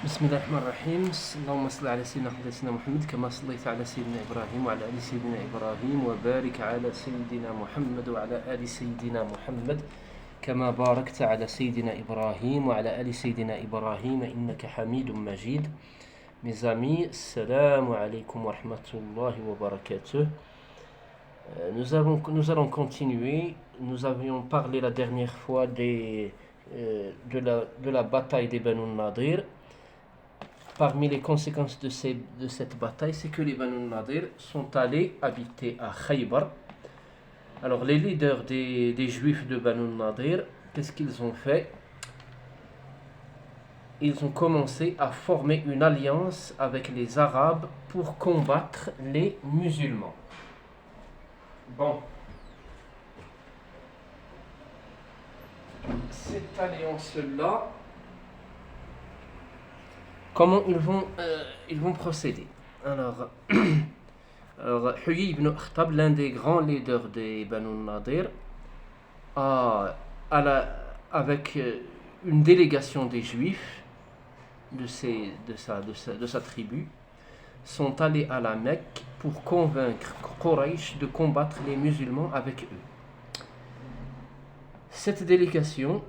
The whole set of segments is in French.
بسم الله الرحمن الرحيم. اللهم صل على سيدنا محمد كما صليت على سيدنا إبراهيم وعلى آل سيدنا إبراهيم وبارك على سيدنا محمد وعلى آل سيدنا محمد كما باركت على سيدنا إبراهيم وعلى آل سيدنا إبراهيم إنك حميد مجيد. Mes amis, salam alaikum wa rahmatullahi wa barakatuh. Nous allons continuer. Nous avions parlé la dernière fois de la bataille des Banu Nadir. Parmi les conséquences de cette bataille, c'est que les Banu Nadir sont allés habiter à Khaybar. Alors les leaders des juifs de Banu Nadir, qu'est-ce qu'ils ont fait? Ils ont commencé à former une alliance avec les Arabes pour combattre les musulmans. Bon. Cette alliance-là, comment ils vont procéder? Alors, Huyy ibn Akhtab, l'un des grands leaders des Banu Nadir, avec une délégation des Juifs de sa tribu, sont allés à la Mecque pour convaincre Quraysh de combattre les musulmans avec eux. Cette délégation,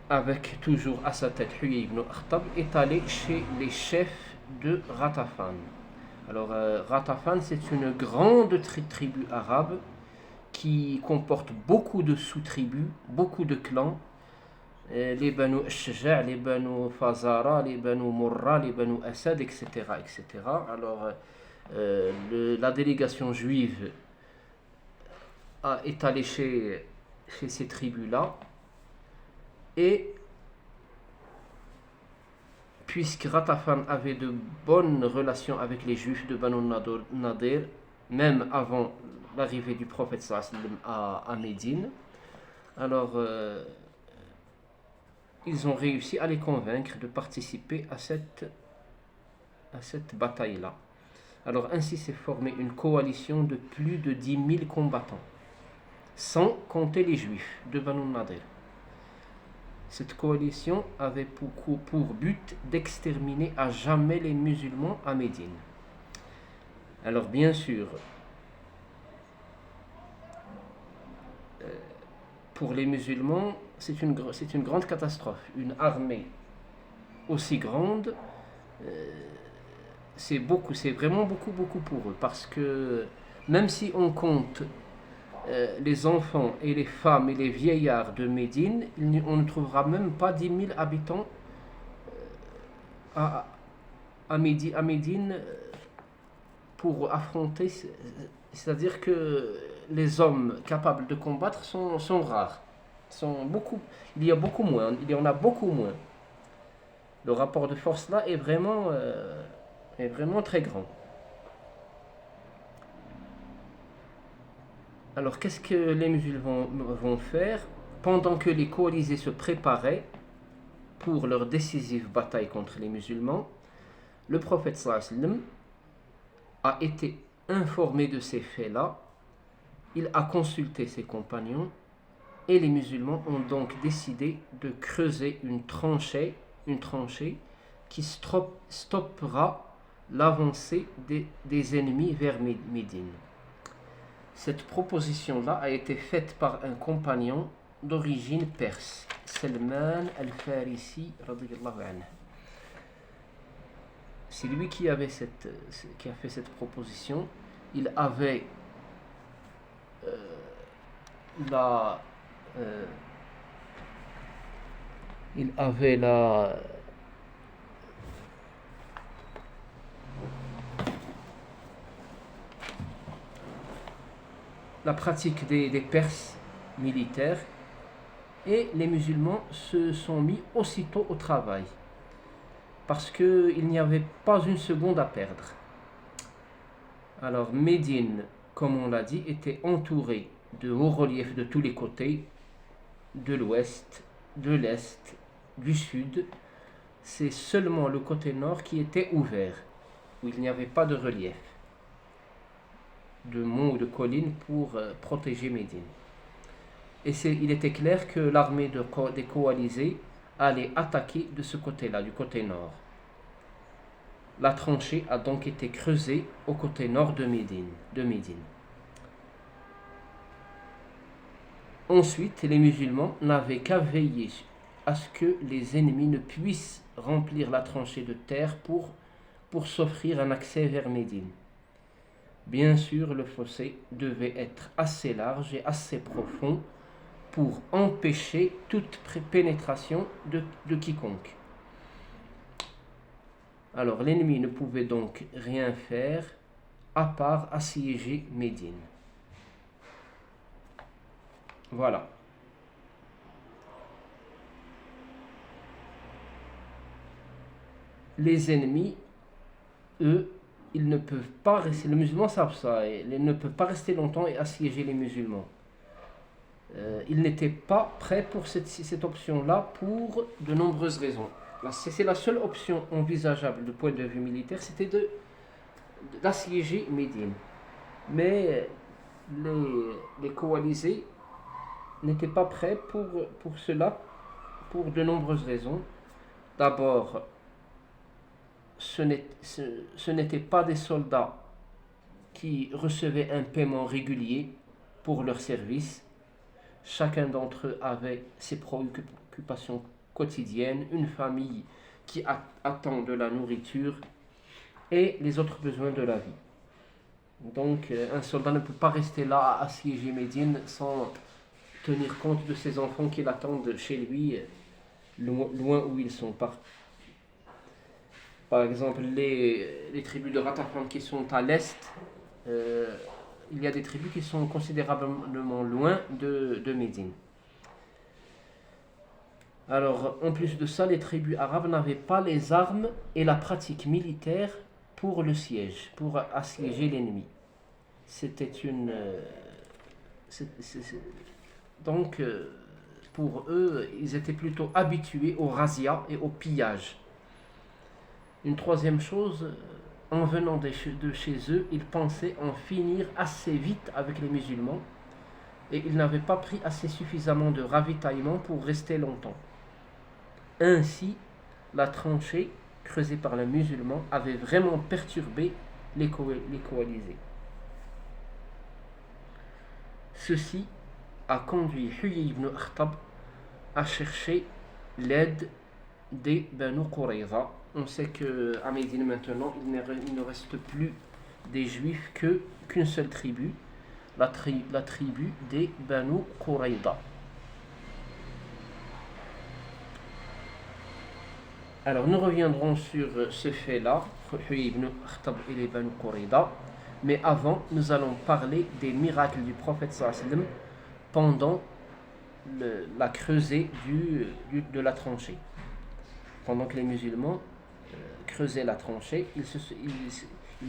avec toujours à sa tête Huyy ibn Akhtab, est allée chez les chefs de Ghatafan. Alors Ghatafan, c'est une grande tribu arabe qui comporte beaucoup de sous-tribus, beaucoup de clans. Les Banu Ashja', les Banu Fazara, les Banu Murra, les Banu Asad, etc. etc. Alors, la délégation juive est allée chez ces tribus-là, et puisque Ghatafan avait de bonnes relations avec les juifs de Banu Nadir, même avant l'arrivée du prophète sallallahu alayhi wa sallam à Médine, alors ils ont réussi à les convaincre de participer à cette bataille-là. Alors ainsi s'est formée une coalition de plus de 10 000 combattants, sans compter les juifs de Banu Nadir. Cette coalition avait pour but d'exterminer à jamais les musulmans à Médine. Alors bien sûr, pour les musulmans, c'est une grande catastrophe. Une armée aussi grande, c'est vraiment beaucoup pour eux. Parce que même si on compte les enfants et les femmes et les vieillards de Médine, on ne trouvera même pas 10 000 habitants à Médine pour affronter. C'est-à-dire que les hommes capables de combattre sont rares. Il y en a beaucoup moins. Le rapport de force là est vraiment très grand. Alors qu'est-ce que les musulmans vont faire pendant que les coalisés se préparaient pour leur décisive bataille contre les musulmans? Le prophète sallallahu alayhi wa sallam a été informé de ces faits-là. Il a consulté ses compagnons, et les musulmans ont donc décidé de creuser une tranchée qui stoppera l'avancée des ennemis vers Médine. Cette proposition-là a été faite par un compagnon d'origine perse, Salman al-Farisi radiyallahu anhu. C'est lui qui a fait cette proposition. Il avait la pratique des Perses militaires, et les musulmans se sont mis aussitôt au travail parce qu'il n'y avait pas une seconde à perdre. Alors Médine, comme on l'a dit, était entourée de hauts reliefs de tous les côtés, de l'ouest, de l'est, du sud. C'est seulement le côté nord qui était ouvert, où il n'y avait pas de relief, de monts ou de collines pour protéger Médine. Et il était clair que l'armée des coalisés allait attaquer de ce côté-là, du côté nord. La tranchée a donc été creusée au côté nord de Médine. Ensuite, les musulmans n'avaient qu'à veiller à ce que les ennemis ne puissent remplir la tranchée de terre pour s'offrir un accès vers Médine. Bien sûr, le fossé devait être assez large et assez profond pour empêcher toute pénétration de quiconque. Alors l'ennemi ne pouvait donc rien faire à part assiéger Médine. Voilà. Les ennemis, eux, ils ne peuvent pas rester, les musulmans savent ça, ils ne peuvent pas rester longtemps et assiéger les musulmans. Ils n'étaient pas prêts pour cette option-là pour de nombreuses raisons. C'est la seule option envisageable du point de vue militaire, c'était d'assiéger Médine. Mais les coalisés n'étaient pas prêts pour cela, pour de nombreuses raisons. D'abord, ce n'étaient pas des soldats qui recevaient un paiement régulier pour leur service. Chacun d'entre eux avait ses préoccupations quotidiennes, une famille qui attend de la nourriture et les autres besoins de la vie. Donc un soldat ne peut pas rester là à assiéger Médine sans tenir compte de ses enfants qui l'attendent chez lui, loin où ils sont. Par exemple, les tribus de Ghatafan qui sont à l'est, il y a des tribus qui sont considérablement loin de Médine. Alors, en plus de ça, les tribus arabes n'avaient pas les armes et la pratique militaire pour le siège, pour assiéger l'ennemi. C'était donc, pour eux, ils étaient plutôt habitués aux razzias et au pillage. Une troisième chose, en venant de chez eux, ils pensaient en finir assez vite avec les musulmans et ils n'avaient pas pris assez suffisamment de ravitaillement pour rester longtemps. Ainsi, la tranchée creusée par les musulmans avait vraiment perturbé les coalisés. Ceci a conduit Huyay ibn Akhtab à chercher l'aide des Banu Qurayza. On sait qu'à Médine maintenant, il ne reste plus des juifs qu'une seule tribu, la tribu des Banu Qurayza. Alors nous reviendrons sur ce fait-là, Huyay ibn Akhtab et les Banu Qurayza, mais avant, nous allons parler des miracles du prophète sallallahu alayhi wa sallam pendant la creusée de la tranchée. Pendant que les musulmans creusaient la tranchée, il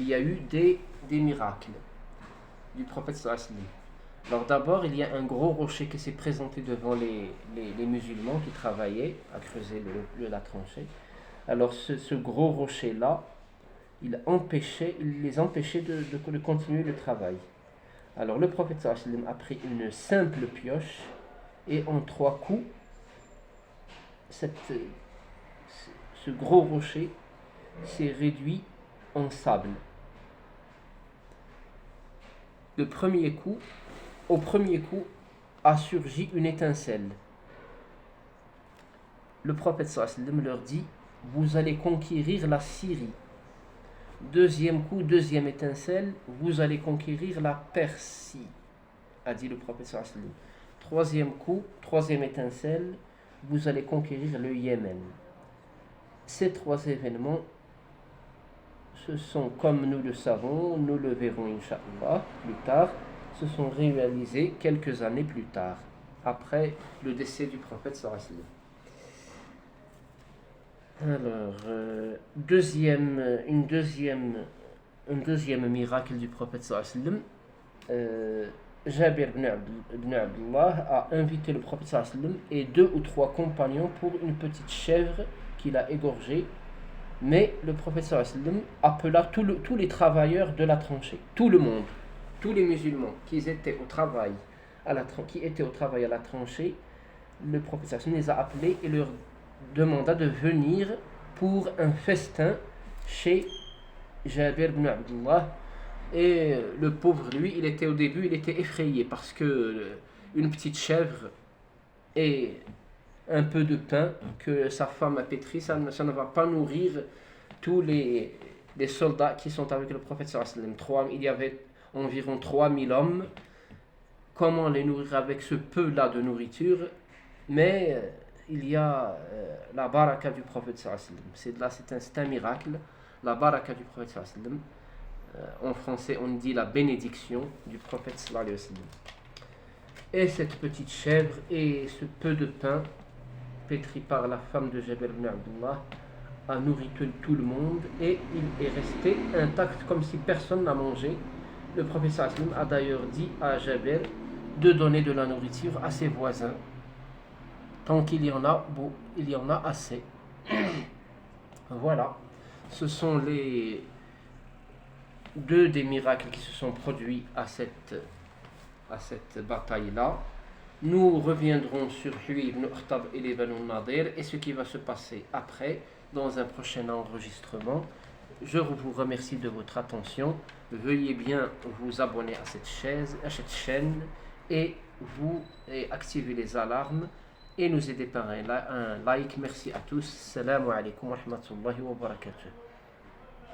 y a eu des miracles du prophète sallallahu alayhi wa sallam. Alors d'abord, il y a un gros rocher qui s'est présenté devant les musulmans qui travaillaient à creuser la tranchée. Alors ce gros rocher-là, il les empêchait de continuer le travail. Alors le prophète sallallahu alayhi wa sallam a pris une simple pioche et en 3 coups, ce gros rocher s'est réduit en sable. Au premier coup, a surgi une étincelle. Le prophète sallallahu alayhi wa sallam leur dit: vous allez conquérir la Syrie. Deuxième coup, deuxième étincelle, vous allez conquérir la Persie, a dit le prophète sallallahu alayhi wa sallam. Troisième coup, troisième étincelle, vous allez conquérir le Yémen. Ces 3 événements, ce sont, comme nous le savons, nous le verrons Inch'Allah plus tard, se sont réalisés quelques années plus tard, après le décès du prophète sallallahu alayhi wa sallam. Alors, un deuxième miracle du prophète sallallahu alayhi wa sallam, Jabir ibn Abdullah a invité le prophète sallallahu alayhi wa sallam et 2 ou 3 compagnons pour une petite chèvre qu'il a égorgée. Mais le prophète sallallahu alayhi wa sallam appela tous les travailleurs de la tranchée, tout le monde, tous les musulmans qui étaient au travail à la tranchée. Le prophète sallallahu alayhi wa sallam les a appelés et leur demanda de venir pour un festin chez Jabir ibn Abdullah. Et le pauvre, lui, au début, il était effrayé parce que une petite chèvre et un peu de pain que sa femme a pétri, ça ne va pas nourrir tous les soldats qui sont avec le prophète sallallahu alayhi wa sallam. Il y avait environ 3000 hommes. Comment les nourrir avec ce peu-là de nourriture? Mais il y a la baraka du prophète sallallahu alayhi wa sallam. C'est un miracle. La baraka du prophète sallallahu alayhi wa sallam. En français, on dit la bénédiction du prophète sallallahu alayhi wa sallam. Et cette petite chèvre et ce peu de pain pétri par la femme de Jabir ibn Abdullah a nourri tout le monde et il est resté intact comme si personne n'a mangé. Le prophète sallallahu alayhi wa sallam a d'ailleurs dit à Jabir de donner de la nourriture à ses voisins tant qu'il y en a assez. Voilà, ce sont les deux des miracles qui se sont produits à cette bataille-là. Nous reviendrons sur Huyay ibn Akhtab et les Banu Nadir et ce qui va se passer après dans un prochain enregistrement. Je vous remercie de votre attention. Veuillez bien vous abonner à cette chaîne et activer les alarmes et nous aider par un like. Merci à tous. Salam alaikum wa rahmatullahi wa barakatuh.